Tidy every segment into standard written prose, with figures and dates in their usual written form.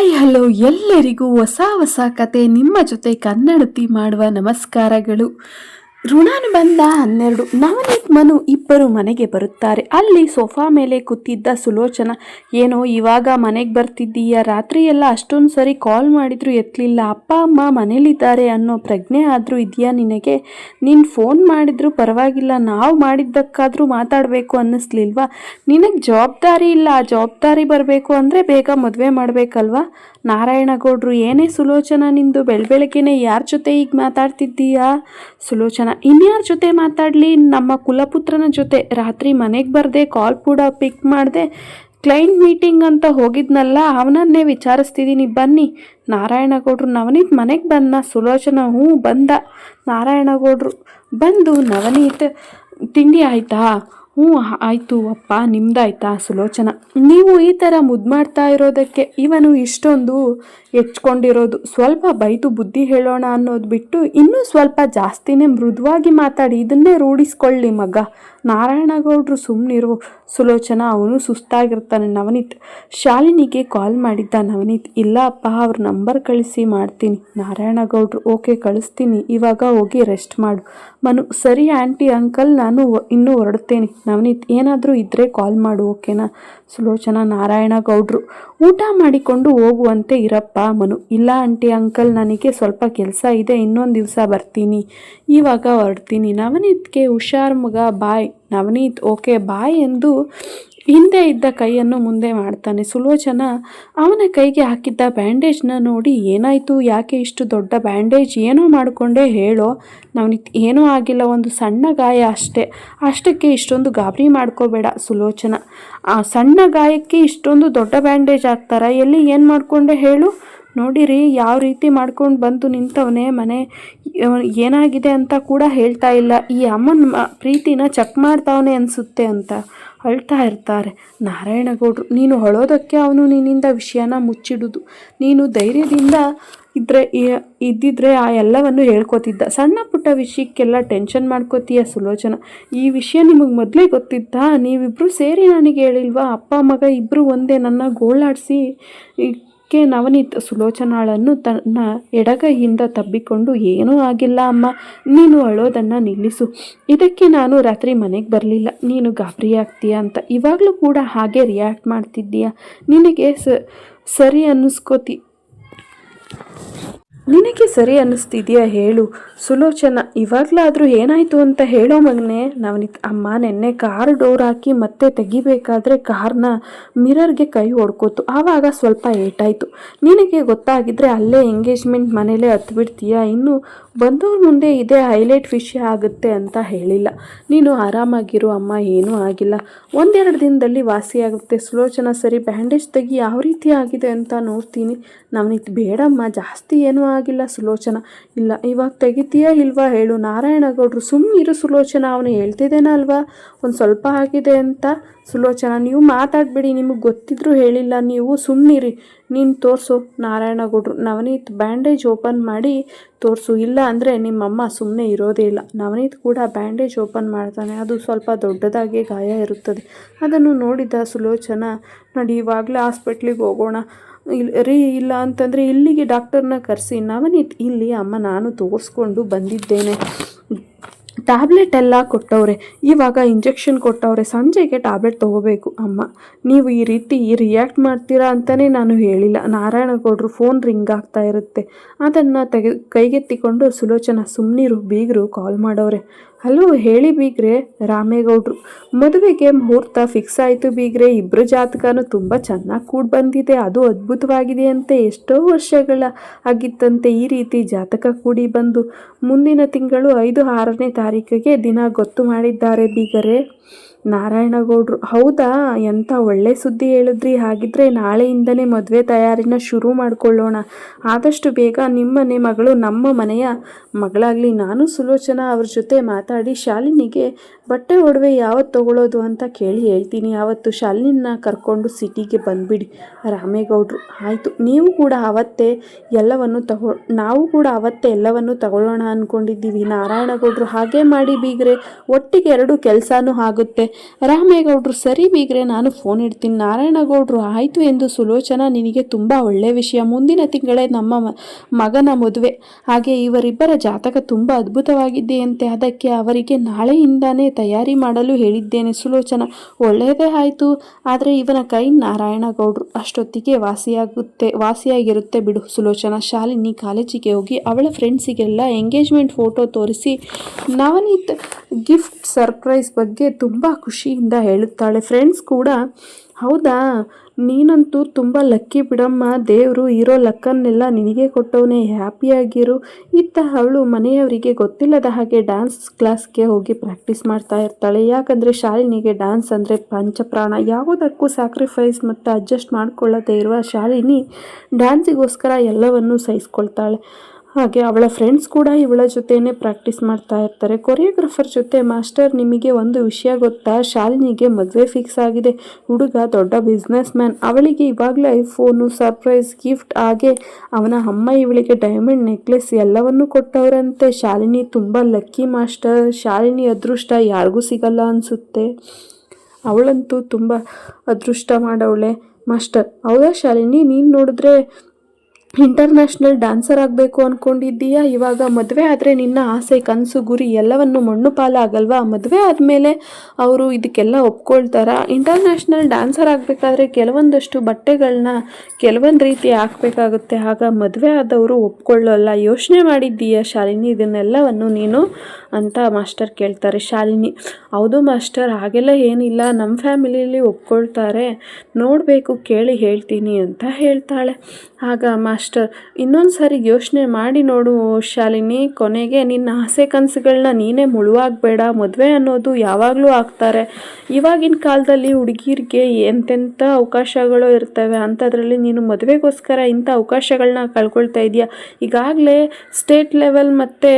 Hi hello ಎಲ್ಲರಿಗೂ ಹೊಸ ಕತೆ ನಿಮ್ಮ ಜೊತೆ ಕನ್ನಡತಿ ಮಾಡುವ ನಮಸ್ಕಾರಗಳು. ಋಣಾನುಬಂಧ 12. ನವನೀತ್ ಮನು ಇಬ್ಬರು ಮನೆಗೆ ಬರುತ್ತಾರೆ. ಅಲ್ಲಿ ಸೋಫಾ ಮೇಲೆ ಕೂತಿದ್ದ ಸುಲೋಚನಾ, ಏನೋ ಇವಾಗ ಮನೆಗೆ ಬರ್ತಿದ್ದೀಯ, ರಾತ್ರಿ ಎಲ್ಲ ಅಷ್ಟೊಂದು ಸರಿ ಕಾಲ್ ಮಾಡಿದ್ರು ಎತ್ತಲಿಲ್ಲ, ಅಪ್ಪ ಅಮ್ಮ ಮನೇಲಿದ್ದಾರೆ ಅನ್ನೋ ಪ್ರಜ್ಞೆ ಆದರೂ ಇದೆಯಾ ನಿನಗೆ? ನೀನು ಫೋನ್ ಮಾಡಿದ್ರು ಪರವಾಗಿಲ್ಲ, ನಾವು ಮಾಡಿದ್ದಕ್ಕಾದರೂ ಮಾತಾಡಬೇಕು ಅನ್ನಿಸ್ಲಿಲ್ವಾ? ನಿನಗೆ ಜವಾಬ್ದಾರಿ ಇಲ್ಲ, ಆ ಜವಾಬ್ದಾರಿ ಬರಬೇಕು ಅಂದರೆ ಬೇಗ ಮದುವೆ ಮಾಡಬೇಕಲ್ವಾ? ನಾರಾಯಣಗೌಡ್ರು, ಏನೇ ಸುಲೋಚನಾ ನಿಂದು ಬೆಳಬೆಳಗ್ಗೆನೆ ಯಾರ ಜೊತೆ ಈಗ ಮಾತಾಡ್ತಿದ್ದೀಯಾ? ಸುಲೋಚನಾ, ಇನ್ಯಾರ ಜೊತೆ ಮಾತಾಡಲಿ, ನಮ್ಮ ಕುಲಪುತ್ರನ ಜೊತೆ. ರಾತ್ರಿ ಮನೆಗೆ ಬರದೆ ಕಾಲ್ ಕೂಡ ಪಿಕ್ ಮಾಡಿದೆ, ಕ್ಲೈಂಟ್ ಮೀಟಿಂಗ್ ಅಂತ ಹೋಗಿದ್ನಲ್ಲ, ಅವನನ್ನೇ ವಿಚಾರಿಸ್ತಿದ್ದೀನಿ, ಬನ್ನಿ. ನಾರಾಯಣಗೌಡ್ರು, ನವನೀತ್ ಮನೆಗೆ ಬಂದ? ಸುಲೋಚನಾ, ಹ್ಞೂ ಬಂದ. ನಾರಾಯಣಗೌಡ್ರು ಬಂದು, ನವನೀತ್ ತಿಂಡಿ ಆಯಿತಾ? ಹ್ಞೂ ಆಯಿತು ಅಪ್ಪ, ನಿಮ್ದಾಯ್ತಾ? ಸುಲೋಚನಾ, ನೀವು ಈ ಥರ ಮುದ್ದು ಮಾಡ್ತಾ ಇರೋದಕ್ಕೆ ಇವನು ಇಷ್ಟೊಂದು ಹೆಚ್ಕೊಂಡಿರೋದು. ಸ್ವಲ್ಪ ಬೈದು ಬುದ್ಧಿ ಹೇಳೋಣ ಅನ್ನೋದು ಬಿಟ್ಟು ಇನ್ನೂ ಸ್ವಲ್ಪ ಜಾಸ್ತಿನೇ ಮೃದುವಾಗಿ ಮಾತಾಡಿ, ಇದನ್ನೇ ರೂಢಿಸ್ಕೊಳ್ಳಿ ಮಗ. ನಾರಾಯಣಗೌಡ್ರು, ಸುಮ್ಮನಿರು ಸುಲೋಚನಾ, ಅವನು ಸುಸ್ತಾಗಿರ್ತಾನೆ. ನವನೀತ್, ಶಾಲಿನಿಗೆ ಕಾಲ್ ಮಾಡಿದ್ದ ನವನೀತ್? ಇಲ್ಲ ಅಪ್ಪ, ಅವ್ರ ನಂಬರ್ ಕಳಿಸಿ ಮಾಡ್ತೀನಿ. ನಾರಾಯಣಗೌಡ್ರು, ಓಕೆ ಕಳಿಸ್ತೀನಿ, ಇವಾಗ ಹೋಗಿ ರೆಸ್ಟ್ ಮಾಡು. ಮನು, ಸರಿ ಆಂಟಿ ಅಂಕಲ್, ನಾನು ಇನ್ನೂ ಹೊರಡ್ತೇನೆ. ನವನೀತ್, ಏನಾದರೂ ಇದ್ದರೆ ಕಾಲ್ ಮಾಡು, ಓಕೆನಾ? ಸುಲೋಚನಾ, ನಾರಾಯಣಗೌಡ್ರು, ಊಟ ಮಾಡಿಕೊಂಡು ಹೋಗುವಂತೆ ಇರಪ್ಪ. ಮನು, ಇಲ್ಲ ಆಂಟಿ ಅಂಕಲ್, ನನಗೆ ಸ್ವಲ್ಪ ಕೆಲಸ ಇದೆ, ಇನ್ನೊಂದು ದಿವಸ ಬರ್ತೀನಿ, ಇವಾಗ ಹೊರಡ್ತೀನಿ. ನವನೀತ್ಗೆ, ಹುಷಾರ್ ಮಗ, ಬಾಯ್. ನವನೀತ್, ಓಕೆ ಬಾಯ್ ಎಂದು ಹಿಂದೆ ಇದ್ದ ಕೈಯನ್ನು ಮುಂದೆ ಮಾಡ್ತಾನೆ. ಸುಲೋಚನಾ ಅವನ ಕೈಗೆ ಹಾಕಿದ್ದ ಬ್ಯಾಂಡೇಜ್ನ ನೋಡಿ, ಏನಾಯಿತು, ಯಾಕೆ ಇಷ್ಟು ದೊಡ್ಡ ಬ್ಯಾಂಡೇಜ್, ಏನೋ ಮಾಡಿಕೊಂಡೆ ಹೇಳೋ. ನವನೀತ್, ಏನೂ ಆಗಿಲ್ಲ, ಒಂದು ಸಣ್ಣ ಗಾಯ ಅಷ್ಟೇ, ಅಷ್ಟಕ್ಕೆ ಇಷ್ಟೊಂದು ಗಾಬರಿ ಮಾಡ್ಕೋಬೇಡ. ಸುಲೋಚನಾ, ಆ ಸಣ್ಣ ಗಾಯಕ್ಕೆ ಇಷ್ಟೊಂದು ದೊಡ್ಡ ಬ್ಯಾಂಡೇಜ್ ಹಾಕ್ತಾರಾ? ಎಲ್ಲಿ, ಏನು ಮಾಡಿಕೊಂಡೆ ಹೇಳು. ನೋಡಿರಿ ಯಾವ ರೀತಿ ಮಾಡ್ಕೊಂಡು ಬಂದು ನಿಂತವನೇ, ಮನೆ ಏನಾಗಿದೆ ಅಂತ ಕೂಡ ಹೇಳ್ತಾ ಇಲ್ಲ, ಈ ಅಮ್ಮನ ಪ್ರೀತಿನ ಚೆಕ್ ಮಾಡ್ತಾವನೆ ಅನಿಸುತ್ತೆ ಅಂತ ಅಳ್ತಾ ಇರ್ತಾರೆ. ನಾರಾಯಣಗೌಡ್ರು, ನೀನು ಅಳೋದಕ್ಕೆ ಅವನು ನಿನ್ನಿಂದ ವಿಷಯನ ಮುಚ್ಚಿಡುದು. ನೀನು ಧೈರ್ಯದಿಂದ ಇದ್ದಿದ್ರೆ ಆ ಎಲ್ಲವನ್ನು ಹೇಳ್ಕೊತಿದ್ದ. ಸಣ್ಣ ಪುಟ್ಟ ವಿಷಯಕ್ಕೆಲ್ಲ ಟೆನ್ಷನ್ ಮಾಡ್ಕೋತೀಯ. ಸುಲೋಚನಾ, ಈ ವಿಷಯ ನಿಮಗೆ ಮೊದಲೇ ಗೊತ್ತಿತ್ತಾ? ನೀವಿಬ್ಬರು ಸೇರಿ ನನಗೆ ಹೇಳಿಲ್ವಾ? ಅಪ್ಪ ಮಗ ಇಬ್ಬರು ಒಂದೇ, ನನ್ನ ಗೋಳಾಡಿಸಿ ನವನೀತ್ ಸುಲೋಚನಾಳನ್ನು ತನ್ನ ಎಡಗೈಯಿಂದ ತಬ್ಬಿಕೊಂಡು, ಏನೂ ಆಗಿಲ್ಲ ಅಮ್ಮ, ನೀನು ಅಳೋದನ್ನು ನಿಲ್ಲಿಸು. ಇದಕ್ಕೆ ನಾನು ರಾತ್ರಿ ಮನೆಗೆ ಬರಲಿಲ್ಲ, ನೀನು ಗಾಬರಿ ಆಗ್ತೀಯಾ ಅಂತ ಇವಾಗಲೂ ಕೂಡ ಹಾಗೆ ರಿಯಾಕ್ಟ್ ಮಾಡ್ತಿದ್ದೀಯಾ? ನಿನಗೆ ಸರಿ ಅನ್ನಿಸ್ತಿದೆಯಾ ಹೇಳು. ಸುಲೋಚನಾ, ಇವಾಗಲಾದರೂ ಏನಾಯಿತು ಅಂತ ಹೇಳೋ ಮಗನೇ. ನವನೀತ್, ಅಮ್ಮ ನೆನ್ನೆ ಕಾರ್ ಡೋರ್ ಹಾಕಿ ಮತ್ತೆ ತೆಗಿಬೇಕಾದ್ರೆ ಕಾರ್ನ ಮಿರರ್ಗೆ ಕೈ ಹೊಡ್ಕೋತು, ಆವಾಗ ಸ್ವಲ್ಪ ಏಟಾಯಿತು. ನಿನಗೆ ಗೊತ್ತಾಗಿದ್ದರೆ ಅಲ್ಲೇ ಎಂಗೇಜ್ಮೆಂಟ್ ಮನೇಲೇ ಹತ್ಬಿಡ್ತೀಯಾ? ಇನ್ನು ಬಂದವ್ರ ಮುಂದೆ ಇದೇ ಹೈಲೈಟ್ ವಿಷಯ ಆಗುತ್ತೆ ಅಂತ ಹೇಳಿಲ್ಲ. ನೀನು ಆರಾಮಾಗಿರು ಅಮ್ಮ, ಏನೂ ಆಗಿಲ್ಲ, ಒಂದೆರಡು ದಿನದಲ್ಲಿ ವಾಸಿಯಾಗುತ್ತೆ. ಸುಲೋಚನಾ, ಸರಿ ಬ್ಯಾಂಡೇಜ್ ತೆಗಿ, ಯಾವ ರೀತಿ ಆಗಿದೆ ಅಂತ ನೋಡ್ತೀನಿ. ನವನೀತ್, ಬೇಡಮ್ಮ, ಜಾಸ್ತಿ ಏನೂ ಆಗಿಲ್ಲ. ಸುಲೋಚನಾ, ಇಲ್ಲ, ಇವಾಗ ತೆಗಿತೀಯಾ ಇಲ್ವಾ ಹೇಳು. ನಾರಾಯಣಗೌಡ್ರು, ಸುಮ್ಮನಿರು ಸುಲೋಚನಾ, ಅವನು ಹೇಳ್ತಿದ್ದೇನೆ ಅಲ್ವಾ ಒಂದು ಸ್ವಲ್ಪ ಆಗಿದೆ ಅಂತ. ಸುಲೋಚನಾ, ನೀವು ಮಾತಾಡಬೇಡಿ, ನಿಮಗೆ ಗೊತ್ತಿದ್ರೂ ಹೇಳಿಲ್ಲ, ನೀವು ಸುಮ್ಮನಿರಿ, ನೀನು ತೋರಿಸು. ನಾರಾಯಣಗೌಡ್ರು, ನವನೀತ್ ಬ್ಯಾಂಡೇಜ್ ಓಪನ್ ಮಾಡಿ ತೋರಿಸು, ಇಲ್ಲ ಅಂದರೆ ನಿಮ್ಮಮ್ಮ ಸುಮ್ಮನೆ ಇರೋದೇ ಇಲ್ಲ. ನವನೀತ್ ಕೂಡ ಬ್ಯಾಂಡೇಜ್ ಓಪನ್ ಮಾಡ್ತಾನೆ. ಅದು ಸ್ವಲ್ಪ ದೊಡ್ಡದಾಗಿ ಗಾಯ ಇರುತ್ತದೆ. ಅದನ್ನು ನೋಡಿದ ಸುಲೋಚನಾ, ನೋಡಿ ಇವಾಗಲೇ ಹಾಸ್ಪಿಟ್ಲಿಗೆ ಹೋಗೋಣ ಇಲ್ಲ ಅಂತಂದರೆ ಇಲ್ಲಿಗೆ ಡಾಕ್ಟರ್ನ ಕರೆಸಿ. ನವನೀತ್, ಇಲ್ಲಿ ಅಮ್ಮ ನಾನು ತೋರಿಸ್ಕೊಂಡು ಬಂದಿದ್ದೇನೆ, ಟ್ಯಾಬ್ಲೆಟ್ ಎಲ್ಲ ಕೊಟ್ಟವ್ರೆ, ಇವಾಗ ಇಂಜೆಕ್ಷನ್ ಕೊಟ್ಟವ್ರೆ, ಸಂಜೆಗೆ ಟ್ಯಾಬ್ಲೆಟ್ ತೊಗೋಬೇಕು. ಅಮ್ಮ, ನೀವು ಈ ರೀತಿ ರಿಯಾಕ್ಟ್ ಮಾಡ್ತೀರಾ ಅಂತಲೇ ನಾನು ಹೇಳಿಲ್ಲ. ನಾರಾಯಣಗೌಡ್ರು, ಫೋನ್ ರಿಂಗ್ ಆಗ್ತಾ ಇರುತ್ತೆ, ಅದನ್ನು ಕೈಗೆತ್ತಿಕೊಂಡು ಸುಲೋಚನಾ, ಸುಮ್ಮನಿರು, ಬೀಗರು ಕಾಲ್ ಮಾಡವ್ರೆ. ಹಲೋ, ಹೇಳಿ ಬೀಗ್ರೆ. ರಾಮೇಗೌಡ್ರು, ಮದುವೆಗೆ ಮುಹೂರ್ತ ಫಿಕ್ಸ್ ಆಯಿತು ಬೀಗ್ರೆ, ಇಬ್ಬರು ಜಾತಕನೂ ತುಂಬ ಚೆನ್ನಾಗಿ ಕೂಡಿ ಬಂದಿದೆ, ಅದು ಅದ್ಭುತವಾಗಿದೆ ಅಂತೆ, ಎಷ್ಟೋ ವರ್ಷಗಳ ಆಗಿತ್ತಂತೆ ಈ ರೀತಿ ಜಾತಕ ಕೂಡಿ ಬಂದು. ಮುಂದಿನ ತಿಂಗಳು 5-6ನೇ ತಾರೀಕಿಗೆ ದಿನ ಗೊತ್ತು ಮಾಡಿದ್ದಾರೆ ಬೀಗರೆ. ನಾರಾಯಣಗೌಡ್ರು, ಹೌದಾ, ಎಂಥ ಒಳ್ಳೆ ಸುದ್ದಿ ಹೇಳಿದ್ರಿ. ಹಾಗಿದ್ರೆ ನಾಳೆಯಿಂದನೇ ಮದುವೆ ತಯಾರಿನ ಶುರು ಮಾಡಿಕೊಳ್ಳೋಣ, ಆದಷ್ಟು ಬೇಗ ನಿಮ್ಮನೆ ಮಗಳು ನಮ್ಮ ಮನೆಯ ಮಗಳಾಗಲಿ. ನಾನು ಸುಲೋಚನಾ ಅವ್ರ ಜೊತೆ ಮಾತಾಡಿ ಶಾಲಿನಿಗೆ ಬಟ್ಟೆ ಒಡವೆ ಯಾವತ್ತು ತೊಗೊಳ್ಳೋದು ಅಂತ ಕೇಳಿ ಹೇಳ್ತೀನಿ, ಆವತ್ತು ಶಾಲಿನಿನ ಕರ್ಕೊಂಡು ಸಿಟಿಗೆ ಬಂದುಬಿಡಿ. ರಾಮೇಗೌಡ್ರು, ಆಯಿತು, ನಾವು ಕೂಡ ಅವತ್ತೇ ಎಲ್ಲವನ್ನು ತಗೊಳ್ಳೋಣ ಅಂದ್ಕೊಂಡಿದ್ದೀವಿ. ನಾರಾಯಣಗೌಡ್ರು, ಹಾಗೆ ಮಾಡಿ ಬೀಗ್ರೆ, ಒಟ್ಟಿಗೆ 2 ಕೆಲಸನೂ ಆಗುತ್ತೆ. ರಾಮೇಗೌಡರು ಸರಿ ಬೀಗ್ರೆ ನಾನು ಫೋನ್ ಇಡ್ತೀನಿ. ನಾರಾಯಣಗೌಡರು ಆಯಿತು ಎಂದು ಸುಲೋಚನಾ ನಿನಗೆ ತುಂಬ ಒಳ್ಳೆಯ ವಿಷಯ. ಮುಂದಿನ ತಿಂಗಳೇ ನಮ್ಮ ಮಗನ ಮದುವೆ. ಹಾಗೆ ಇವರಿಬ್ಬರ ಜಾತಕ ತುಂಬ ಅದ್ಭುತವಾಗಿದೆಯಂತೆ. ಅದಕ್ಕೆ ಅವರಿಗೆ ನಾಳೆಯಿಂದಾನೇ ತಯಾರಿ ಮಾಡಲು ಹೇಳಿದ್ದೇನೆ. ಸುಲೋಚನಾ ಒಳ್ಳೆಯದೇ ಆಯಿತು. ಆದರೆ ಇವನ ಕೈ ನಾರಾಯಣಗೌಡರು ಅಷ್ಟೊತ್ತಿಗೆ ವಾಸಿಯಾಗಿರುತ್ತೆ ಬಿಡು. ಸುಲೋಚನಾ ಶಾಲಿನಿ ಕಾಲೇಜಿಗೆ ಹೋಗಿ ಅವಳ ಫ್ರೆಂಡ್ಸಿಗೆಲ್ಲ ಎಂಗೇಜ್ಮೆಂಟ್ ಫೋಟೋ ತೋರಿಸಿ ನವನೀತ್ ಗಿಫ್ಟ್ ಸರ್ಪ್ರೈಸ್ ಬಗ್ಗೆ ತುಂಬ ಖುಷಿಯಿಂದ ಹೇಳುತ್ತಾಳೆ. ಫ್ರೆಂಡ್ಸ್ ಕೂಡ ಹೌದಾ, ನೀನಂತೂ ತುಂಬ ಲಕ್ಕಿ ಬಿಡಮ್ಮ, ದೇವರು ಇರೋ ಲಕ್ಕನ್ನೆಲ್ಲ ನಿನಗೆ ಕೊಟ್ಟವನೇ, ಹ್ಯಾಪಿಯಾಗಿರು. ಇತ್ತ ಅವಳು ಮನೆಯವರಿಗೆ ಗೊತ್ತಿಲ್ಲದ ಹಾಗೆ ಡ್ಯಾನ್ಸ್ ಕ್ಲಾಸ್ಗೆ ಹೋಗಿ ಪ್ರಾಕ್ಟೀಸ್ ಮಾಡ್ತಾ ಇರ್ತಾಳೆ. ಯಾಕಂದರೆ ಶಾಲಿನಿಗೆ ಡ್ಯಾನ್ಸ್ ಅಂದರೆ ಪಂಚಪ್ರಾಣ. ಯಾವುದಕ್ಕೂ ಸ್ಯಾಕ್ರಿಫೈಸ್ ಮತ್ತು ಅಡ್ಜಸ್ಟ್ ಮಾಡ್ಕೊಳ್ಳದೇ ಇರುವ ಶಾಲಿನಿ ಡ್ಯಾನ್ಸಿಗೋಸ್ಕರ ಎಲ್ಲವನ್ನೂ ಸಹಿಸ್ಕೊಳ್ತಾಳೆ. ಹಾಗೆ ಅವಳ ಫ್ರೆಂಡ್ಸ್ ಕೂಡ ಇವಳ ಜೊತೆನೇ ಪ್ರಾಕ್ಟೀಸ್ ಮಾಡ್ತಾ ಇರ್ತಾರೆ. ಕೊರಿಯೋಗ್ರಾಫರ್ ಜೊತೆ ಮಾಸ್ಟರ್, ನಿಮಗೆ ಒಂದು ವಿಷಯ ಗೊತ್ತಾ, ಶಾಲಿನಿಗೆ ಮದುವೆ ಫಿಕ್ಸ್ ಆಗಿದೆ. ಹುಡುಗ ದೊಡ್ಡ ಬಿಸ್ನೆಸ್ ಮ್ಯಾನ್. ಅವಳಿಗೆ ಇವಾಗಲೇ ಐಫೋನು, ಸರ್ಪ್ರೈಸ್ ಗಿಫ್ಟ್, ಹಾಗೆ ಅವನ ಅಮ್ಮ ಇವಳಿಗೆ ಡೈಮಂಡ್ ನೆಕ್ಲೆಸ್ ಎಲ್ಲವನ್ನೂ ಕೊಟ್ಟವರಂತೆ. ಶಾಲಿನಿ ತುಂಬ ಲಕ್ಕಿ ಮಾಸ್ಟರ್. ಶಾಲಿನಿ ಅದೃಷ್ಟ ಯಾರಿಗೂ ಸಿಗಲ್ಲ ಅನಿಸುತ್ತೆ. ಅವಳಂತೂ ತುಂಬ ಅದೃಷ್ಟ ಮಾಡವಳೆ ಮಾಸ್ಟರ್. ಹೌದಾ ಶಾಲಿನಿ, ನೀನು ನೋಡಿದ್ರೆ ಇಂಟರ್ನ್ಯಾಷನಲ್ ಡ್ಯಾನ್ಸರ್ ಆಗಬೇಕು ಅಂದ್ಕೊಂಡಿದ್ದೀಯಾ? ಇವಾಗ ಮದುವೆ ಆದರೆ ನಿನ್ನ ಆಸೆ, ಕನಸು, ಗುರಿ ಎಲ್ಲವನ್ನು ಮಣ್ಣು ಪಾಲಾಗಲ್ವಾ? ಮದುವೆ ಆದಮೇಲೆ ಅವರು ಇದಕ್ಕೆಲ್ಲ ಒಪ್ಕೊಳ್ತಾರಾ? ಇಂಟರ್ನ್ಯಾಷನಲ್ ಡ್ಯಾನ್ಸರ್ ಆಗಬೇಕಾದ್ರೆ ಕೆಲವೊಂದಷ್ಟು ಬಟ್ಟೆಗಳನ್ನ ಕೆಲವೊಂದು ರೀತಿ ಹಾಕಬೇಕಾಗುತ್ತೆ. ಆಗ ಮದುವೆ ಆದವರು ಒಪ್ಕೊಳ್ಳಲ್ಲ. ಯೋಚನೆ ಮಾಡಿದ್ದೀಯಾ ಶಾಲಿನಿ ಇದನ್ನೆಲ್ಲವನ್ನು ನೀನು ಅಂತ ಮಾಸ್ಟರ್ ಕೇಳ್ತಾರೆ. ಶಾಲಿನಿ ಹೌದು ಮಾಸ್ಟರ್, ಹಾಗೆಲ್ಲ ಏನಿಲ್ಲ, ನಮ್ಮ ಫ್ಯಾಮಿಲಿಯಲ್ಲಿ ಒಪ್ಕೊಳ್ತಾರೆ, ನೋಡಬೇಕು, ಕೇಳಿ ಹೇಳ್ತೀನಿ ಅಂತ ಹೇಳ್ತಾಳೆ. ಆಗ ಮಾಸ್ಟರ್ ಇನ್ನೊಂದು ಸಾರಿ ಯೋಚನೆ ಮಾಡಿ ನೋಡು ಶಾಲಿನಿ, ಕೊನೆಗೆ ನಿನ್ನ ಆಸೆ ಕನಸುಗಳನ್ನ ನೀನೇ ಮುಳುವಾಗಬೇಡ. ಮದುವೆ ಅನ್ನೋದು ಯಾವಾಗಲೂ ಆಗ್ತಾರೆ. ಇವಾಗಿನ ಕಾಲದಲ್ಲಿ ಹುಡುಗಿರಿಗೆ ಎಂತೆಂಥ ಅವಕಾಶಗಳು ಇರ್ತವೆ, ಅಂಥದ್ರಲ್ಲಿ ನೀನು ಮದುವೆಗೋಸ್ಕರ ಇಂಥ ಅವಕಾಶಗಳನ್ನ ಕಳ್ಕೊಳ್ತಾ ಇದೆಯಾ. ಈಗಾಗಲೇ ಸ್ಟೇಟ್ ಲೆವೆಲ್ ಮತ್ತು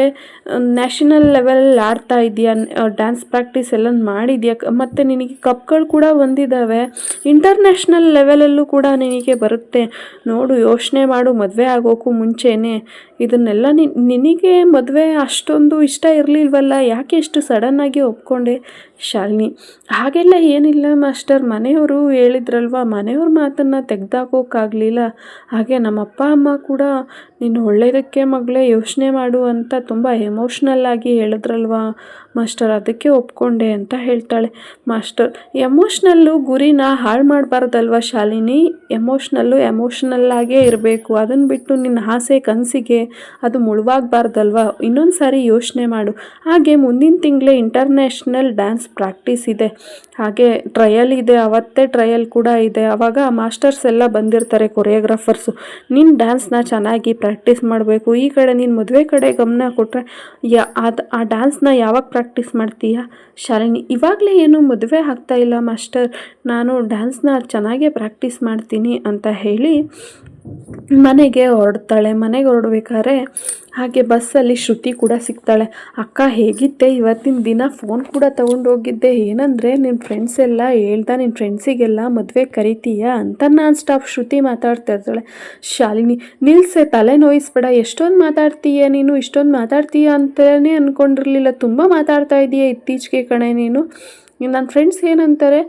ನ್ಯಾಷನಲ್ ಲೆವೆಲಲ್ಲಿ ಆಡ್ತಾ ಇದೆಯಾ, ಡ್ಯಾನ್ಸ್ ಪ್ರಾಕ್ಟೀಸ್ ಎಲ್ಲ ಮಾಡಿದ್ಯಾ, ಮತ್ತು ನಿನಗೆ ಕಪ್ಗಳು ಕೂಡ ಬಂದಿದ್ದಾವೆ. ಇಂಟರ್ನ್ಯಾಷನಲ್ ಲೆವೆಲಲ್ಲೂ ಕೂಡ ನಿನಗೆ ಬರುತ್ತೆ. ನೋಡು, ಯೋಚನೆ ಮಾಡು, ಮದುವೆ ಆಗೋಕ್ಕೂ ಮುಂಚೆನೇ ಇದನ್ನೆಲ್ಲ ನಿನಗೆ ಮದುವೆ ಅಷ್ಟೊಂದು ಇಷ್ಟ ಇರಲಿಲ್ವಲ್ಲ, ಯಾಕೆ ಇಷ್ಟು ಸಡನ್ನಾಗಿ ಒಪ್ಕೊಂಡೆ? ಶಾಲಿನಿ ಹಾಗೆಲ್ಲ ಏನಿಲ್ಲ ಮಾಸ್ಟರ್, ಮನೆಯವರು ಹೇಳಿದ್ರಲ್ವ, ಮನೆಯವ್ರ ಮಾತನ್ನು ತೆಗೆದಾಕೋಕ್ಕಾಗಲಿಲ್ಲ. ಹಾಗೆ ನಮ್ಮ ಅಪ್ಪ ಅಮ್ಮ ಕೂಡ ನೀನು ಒಳ್ಳೆಯದಕ್ಕೆ ಮಗಳೇ ಯೋಚನೆ ಮಾಡು ಅಂತ ತುಂಬ ಎಮೋಷ್ನಲ್ಲಾಗಿ ಹೇಳಿದ್ರಲ್ವ ಮಾಸ್ಟರ್, ಅದಕ್ಕೆ ಒಪ್ಕೊಂಡೆ ಅಂತ ಹೇಳ್ತಾಳೆ. ಮಾಸ್ಟರ್ ಎಮೋಷ್ನಲ್ಲು ಗುರಿನ ಹಾಳು ಮಾಡಬಾರ್ದಲ್ವ ಶಾಲಿನಿ, ಎಮೋಷ್ನಲ್ಲಾಗೇ ಇರಬೇಕು. ಅದನ್ನು ಬಿಟ್ಟು ನಿನ್ನ ಆಸೆ ಕನಸಿಗೆ ಅದು ಮುಳುವಾಗಬಾರ್ದಲ್ವ. ಇನ್ನೊಂದು ಸಾರಿ ಯೋಚನೆ ಮಾಡು. ಹಾಗೆ ಮುಂದಿನ ತಿಂಗಳೇ ಇಂಟರ್ನ್ಯಾಷನಲ್ ಡ್ಯಾನ್ಸ್ ಪ್ರಾಕ್ಟೀಸ್ ಇದೆ, ಹಾಗೆ ಟ್ರಯಲ್ ಇದೆ, ಅವತ್ತೇ ಟ್ರಯಲ್ ಕೂಡ ಇದೆ. ಆವಾಗ ಮಾಸ್ಟರ್ಸ್ ಎಲ್ಲ ಬಂದಿರ್ತಾರೆ, ಕೊರಿಯೋಗ್ರಾಫರ್ಸು. ನೀನು ಡ್ಯಾನ್ಸ್ನ ಚೆನ್ನಾಗಿ ಪ್ರಾಕ್ಟೀಸ್ ಮಾಡಬೇಕು. ಈ ಕಡೆ ನೀನು ಮದುವೆ ಕಡೆ ಗಮನ ಕೊಟ್ಟರೆ ಆ ಡ್ಯಾನ್ಸ್ನ ಯಾವಾಗ ಪ್ರಾಕ್ಟೀಸ್ ಮಾಡ್ತೀಯಾ? ಶಾಲಿನಿ ಇವಾಗಲೇ ಏನು ಮದುವೆ ಆಗ್ತಾ ಇಲ್ಲ ಮಾಸ್ಟರ್, ನಾನು ಡ್ಯಾನ್ಸ್ನ ಚೆನ್ನಾಗೇ ಪ್ರಾಕ್ಟೀಸ್ ಮಾಡ್ತೀನಿ ಅಂತ ಹೇಳಿ ಮನೆಗೆ ಹೊರಡ್ತಾಳೆ. ಮನೆಗೆ ಹೊರಡ್ಬೇಕಾದ್ರೆ ಹಾಗೆ ಬಸ್ಸಲ್ಲಿ ಶ್ರುತಿ ಕೂಡ ಸಿಗ್ತಾಳೆ. ಅಕ್ಕ ಹೇಗಿದ್ದೆ ಇವತ್ತಿನ ದಿನ? ಫೋನ್ ಕೂಡ ತೊಗೊಂಡೋಗಿದ್ದೆ, ಏನಂದರೆ ನಿನ್ನ ಫ್ರೆಂಡ್ಸ್ ಎಲ್ಲ ಹೇಳ್ದ, ನಿನ್ನ ಫ್ರೆಂಡ್ಸಿಗೆಲ್ಲ ಮದುವೆ ಕರಿತೀಯಾ ಅಂತ ನಾನ್ ಸ್ಟಾಪ್ ಶ್ರುತಿ ಮಾತಾಡ್ತಾ ಇರ್ತಾಳೆ. ಶಾಲಿನಿ ನಿಲ್ಸೆ, ತಲೆ ನೋಯಿಸ್ಬೇಡ, ಎಷ್ಟೊಂದು ಮಾತಾಡ್ತೀಯ ನೀನು, ಇಷ್ಟೊಂದು ಮಾತಾಡ್ತೀಯ ಅಂತಲೇ ಅಂದ್ಕೊಂಡಿರಲಿಲ್ಲ, ತುಂಬ ಮಾತಾಡ್ತಾ ಇದೀಯ ಇತ್ತೀಚೆಗೆ ಕಣೆ ನೀನು. ನನ್ನ ಫ್ರೆಂಡ್ಸ್ ಏನಂತಾರೆ,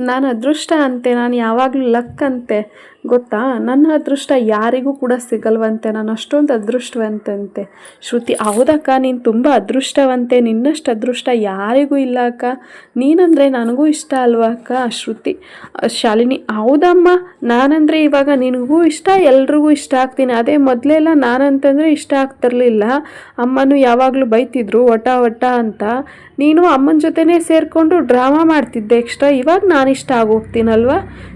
ನಾನು ಅದೃಷ್ಟ ಅಂತೆ, ನಾನು ಯಾವಾಗಲೂ ಲಕ್ ಅಂತೆ, ಗೊತ್ತಾ? ನನ್ನ ಅದೃಷ್ಟ ಯಾರಿಗೂ ಕೂಡ ಸಿಗಲ್ವಂತೆ, ನಾನು ಅಷ್ಟೊಂದು ಅದೃಷ್ಟವಂತಂತೆ. ಶ್ರುತಿ ಹೌದಕ್ಕ, ನೀನು ತುಂಬ ಅದೃಷ್ಟವಂತೆ, ನಿನ್ನಷ್ಟು ಅದೃಷ್ಟ ಯಾರಿಗೂ ಇಲ್ಲ ಅಕ್ಕ, ನೀನಂದರೆ ನನಗೂ ಇಷ್ಟ ಅಲ್ವಾ ಅಕ್ಕ? ಶ್ರುತಿ ಶಾಲಿನಿ ಹೌದಮ್ಮ, ನಾನಂದರೆ ಇವಾಗ ನಿನಗೂ ಇಷ್ಟ, ಎಲ್ರಿಗೂ ಇಷ್ಟ ಆಗ್ತೀನಿ. ಅದೇ ಮೊದಲೆಲ್ಲ ನಾನಂತಂದರೆ ಇಷ್ಟ ಆಗ್ತಿರ್ಲಿಲ್ಲ, ಅಮ್ಮನೂ ಯಾವಾಗಲೂ ಬೈತಿದ್ರು ಒಟ ಅಂತ. ನೀನು ಅಮ್ಮನ ಜೊತೆನೇ ಸೇರಿಕೊಂಡು ಡ್ರಾಮಾ ಮಾಡ್ತಿದ್ದೆ ಎಕ್ಸ್ಟ್ರಾ, ಇವಾಗ ನಾನು ಇಷ್ಟ ಆಗೋಗ್ತೀನಲ್ವ?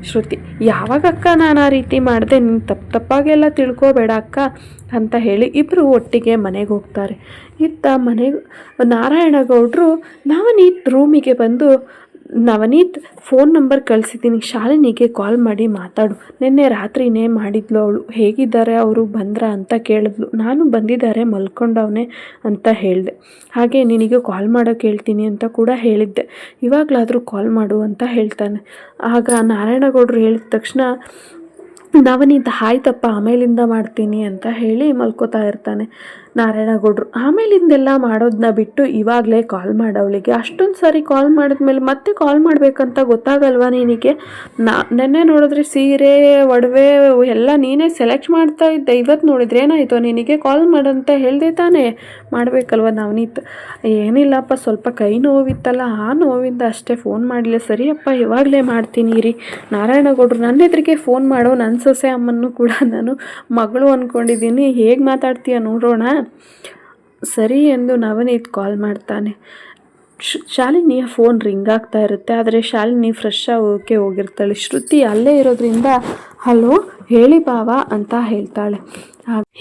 ಶ್ರುತಿ ಯಾವಾಗಕ್ಕ ನಾನು ಆ ರೀತಿ ಮಾಡಿದೆ, ನೀನು ತಪ್ಪಾಗೆಲ್ಲ ತಿಳ್ಕೊಬೇಡ ಅಕ್ಕ ಅಂತ ಹೇಳಿ ಇಬ್ಬರು ಒಟ್ಟಿಗೆ ಮನೆಗೆ ಹೋಗ್ತಾರೆ. ಇತ್ತ ಮನೆಗೆ ನಾರಾಯಣಗೌಡರು ನವನೀತ್ ರೂಮಿಗೆ ಬಂದು, ನವನೀತ್ ಫೋನ್ ನಂಬರ್ ಕಳಿಸಿದ್ದೀನಿ, ಶಾಲಿನಿಗೆ ಕಾಲ್ ಮಾಡಿ ಮಾತಾಡು. ನಿನ್ನೆ ರಾತ್ರಿನೇ ಮಾಡಿದ್ಲು ಅವಳು, ಹೇಗಿದ್ದಾರೆ ಅವರು, ಬಂದ್ರ ಅಂತ ಕೇಳಿದ್ಲು. ನಾನು ಬಂದಿದ್ದಾರೆ, ಮಲ್ಕೊಂಡವನೇ ಅಂತ ಹೇಳಿದೆ. ಹಾಗೆ ನಿನಗೆ ಕಾಲ್ ಮಾಡೋಕ್ಕೆ ಹೇಳ್ತೀನಿ ಅಂತ ಕೂಡ ಹೇಳಿದ್ದೆ, ಇವಾಗಲಾದರೂ ಕಾಲ್ ಮಾಡು ಅಂತ ಹೇಳ್ತಾನೆ. ಆಗ ನಾರಾಯಣಗೌಡರು ಹೇಳಿದ ತಕ್ಷಣ ನವನೀತ್ ಆಯ್ತಪ್ಪ ಆಮೇಲಿಂದ ಮಾಡ್ತೀನಿ ಅಂತ ಹೇಳಿ ಮಲ್ಕೋತಾ ಇರ್ತಾನೆ. ನಾರಾಯಣಗೌಡ್ರು. ಆಮೇಲಿಂದೆಲ್ಲ ಮಾಡೋದನ್ನ ಬಿಟ್ಟು ಇವಾಗಲೇ ಕಾಲ್ ಮಾಡವಳಿಗೆ. ಅಷ್ಟೊಂದು ಸಾರಿ ಕಾಲ್ ಮಾಡಿದ್ಮೇಲೆ ಮತ್ತೆ ಕಾಲ್ ಮಾಡಬೇಕಂತ ಗೊತ್ತಾಗಲ್ವಾ ನಿನಗೆ? ನೆನ್ನೆ ನೋಡಿದ್ರೆ ಸೀರೆ ಒಡವೆ ಎಲ್ಲ ನೀನೇ ಸೆಲೆಕ್ಟ್ ಮಾಡ್ತಾ ಇದ್ದೆ. ಇವತ್ತು ನೋಡಿದ್ರೆ ಏನಾಯಿತು ನಿನಗೆ? ಕಾಲ್ ಮಾಡಂತ ಹೇಳಿದೆ ತಾನೇ, ಮಾಡಬೇಕಲ್ವ ನವನೀತ್? ಏನಿಲ್ಲಪ್ಪ, ಸ್ವಲ್ಪ ಕೈ ನೋವಿತ್ತಲ್ಲ, ಆ ನೋವಿಂದ ಅಷ್ಟೇ ಫೋನ್ ಮಾಡಲಿಲ್ಲ. ಸರಿಯಪ್ಪ, ಇವಾಗಲೇ ಮಾಡ್ತೀನಿ ರೀ. ನಾರಾಯಣಗೌಡ್ರು, ನನ್ನ ಎದುರಿಗೆ ಫೋನ್ ಮಾಡೋ ನನ್ನ ಸೊಸೆ ಅಮ್ಮನ್ನು ಕೂಡ ನಾನು ಮಗಳು ಅಂದ್ಕೊಂಡಿದ್ದೀನಿ. ಹೇಗೆ ಮಾತಾಡ್ತೀಯ ನೋಡೋಣ. ಸರಿ ಎಂದು ನವನೀತ್ ಕಾಲ್ ಮಾಡ್ತಾನೆ. ಶಾಲಿನಿಯ ಫೋನ್ ರಿಂಗ್ ಆಗ್ತಾ ಇರುತ್ತೆ. ಆದರೆ ಶಾಲಿನಿ ಫ್ರೆಶ್ ಆಗೋಕ್ಕೆ ಹೋಗಿರ್ತಾಳೆ. ಶ್ರುತಿ ಅಲ್ಲೇ ಇರೋದ್ರಿಂದ ಹಲೋ ಹೇಳಿ ಬಾವ ಅಂತ ಹೇಳ್ತಾಳೆ.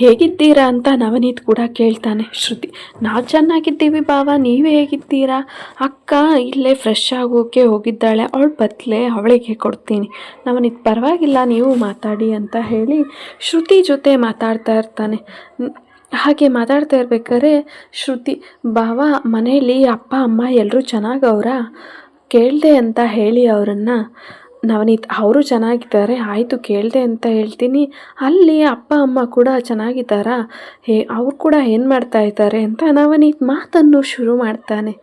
ಹೇಗಿದ್ದೀರಾ ಅಂತ ನವನೀತ್ ಕೂಡ ಕೇಳ್ತಾನೆ. ಶ್ರುತಿ, ನಾವು ಚೆನ್ನಾಗಿದ್ದೀವಿ ಬಾವ, ನೀವೇ ಹೇಗಿದ್ದೀರಾ? ಅಕ್ಕ ಇಲ್ಲೇ ಫ್ರೆಶ್ ಆಗೋಕ್ಕೆ ಹೋಗಿದ್ದಾಳೆ, ಅವಳು ಬತ್ತಲೆ, ಅವಳಿಗೆ ಕೊಡ್ತೀನಿ. ನವನೀತ್, ಪರವಾಗಿಲ್ಲ, ನೀವು ಮಾತಾಡಿ ಅಂತ ಹೇಳಿ ಶ್ರುತಿ ಜೊತೆ ಮಾತಾಡ್ತಾ ಇರ್ತಾನೆ. ಹಾಗೆ ಮಾತಾಡ್ತಾ ಇರ್ಬೇಕಾದ್ರೆ ಶ್ರುತಿ, ಬಾವ ಮನೆಯಲ್ಲಿ ಅಪ್ಪ ಅಮ್ಮ ಎಲ್ಲರೂ ಚೆನ್ನಾಗವ್ರ ಕೇಳಿದೆ ಅಂತ ಹೇಳಿ ಅವರನ್ನು. ನವನೀತ್, ಅವರು ಚೆನ್ನಾಗಿದ್ದಾರೆ, ಆಯಿತು ಕೇಳಿದೆ ಅಂತ ಹೇಳ್ತೀನಿ. ಅಲ್ಲಿ ಅಪ್ಪ ಅಮ್ಮ ಕೂಡ ಚೆನ್ನಾಗಿದ್ದಾರಾ? ಅವ್ರು ಕೂಡ ಏನು ಮಾಡ್ತಾ ಇದ್ದಾರೆ ಅಂತ ನವನೀತ್ ಮಾತನ್ನು ಶುರು ಮಾಡ್ತಾನೆ.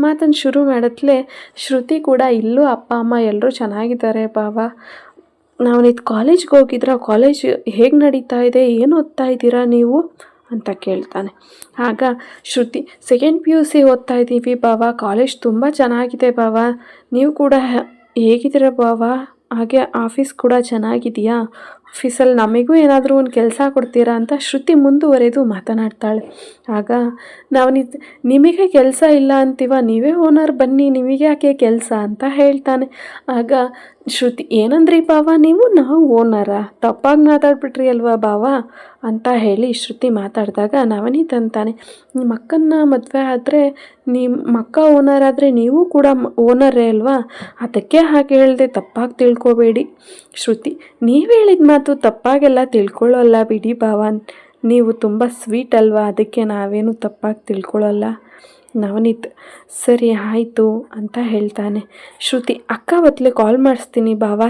ಮಾತನ್ನು ಶುರು ಮಾಡತ್ಲೇ ಶ್ರುತಿ ಕೂಡ, ಇಲ್ಲೂ ಅಪ್ಪ ಅಮ್ಮ ಎಲ್ಲರೂ ಚೆನ್ನಾಗಿದ್ದಾರೆ ಬಾವ. ನವನೀತ್, ಕಾಲೇಜ್ಗೆ ಹೋಗಿದ್ರಾ? ಕಾಲೇಜ್ ಹೇಗೆ ನಡೀತಾ ಇದೆ? ಏನು ಓದ್ತಾ ಇದ್ದೀರಾ ನೀವು ಅಂತ ಕೇಳ್ತಾನೆ. ಆಗ ಶ್ರುತಿ, ಸೆಕೆಂಡ್ PUC ಓದ್ತಾ ಇದ್ದೀವಿ ಬಾವ, ಕಾಲೇಜ್ ತುಂಬ ಚೆನ್ನಾಗಿದೆ ಬಾವ, ನೀವು ಕೂಡ ಹೇಗಿದ್ದೀರ ಬಾವ? ಹಾಗೆ ಆಫೀಸ್ ಕೂಡ ಚೆನ್ನಾಗಿದೆಯಾ? ಆಫೀಸಲ್ಲಿ ನಮಗೂ ಏನಾದರೂ ಒಂದು ಕೆಲಸ ಕೊಡ್ತೀರಾ ಅಂತ ಶ್ರುತಿ ಮುಂದುವರೆದು ಮಾತನಾಡ್ತಾಳೆ. ಆಗ ನವನೀತ್, ನಿಮಗೆ ಕೆಲಸ ಇಲ್ಲ ಅಂತೀವ, ನೀವೇ ಓನರ್ ಬನ್ನಿ, ನಿಮಗೆ ಯಾಕೆ ಕೆಲಸ ಅಂತ ಹೇಳ್ತಾನೆ. ಆಗ ಶ್ರುತಿ, ಏನಂದ್ರಿ ಬಾವ ನೀವು? ನಾವು ಓನರಾ? ತಪ್ಪಾಗಿ ಮಾತಾಡ್ಬಿಟ್ರಿ ಅಲ್ವಾ ಬಾವ ಅಂತ ಹೇಳಿ ಶ್ರುತಿ ಮಾತಾಡಿದಾಗ ನವನೀತ್ ಅಂತಾನೆ, ನಿಮ್ಮ ಅಕ್ಕನ ಮದುವೆ ಆದರೆ ನಿಮ್ಮ ಅಕ್ಕ ಓನರ್ ಆದರೆ ನೀವು ಕೂಡ ಓನರೇ ಅಲ್ವಾ? ಅದಕ್ಕೆ ಹಾಗೆ ಹೇಳಿದೆ, ತಪ್ಪಾಗಿ ತಿಳ್ಕೊಬೇಡಿ. ಶ್ರುತಿ, ನೀವು ಹೇಳಿದ ಮಾತು ತಪ್ಪಾಗೆಲ್ಲ ತಿಳ್ಕೊಳ್ಳಲ್ಲ ಬಿಡಿ ಬಾವ, ನೀವು ತುಂಬ ಸ್ವೀಟ್ ಅಲ್ವಾ, ಅದಕ್ಕೆ ನಾವೇನು ತಪ್ಪಾಗಿ ತಿಳ್ಕೊಳ್ಳಲ್ಲ. ನವನೀತ್, ಸರಿ ಆಯಿತು ಅಂತ ಹೇಳ್ತಾನೆ. ಶ್ರುತಿ, ಅಕ್ಕ ಬತ್ತಲೆ ಕಾಲ್ ಮಾಡಿಸ್ತೀನಿ ಬಾವ.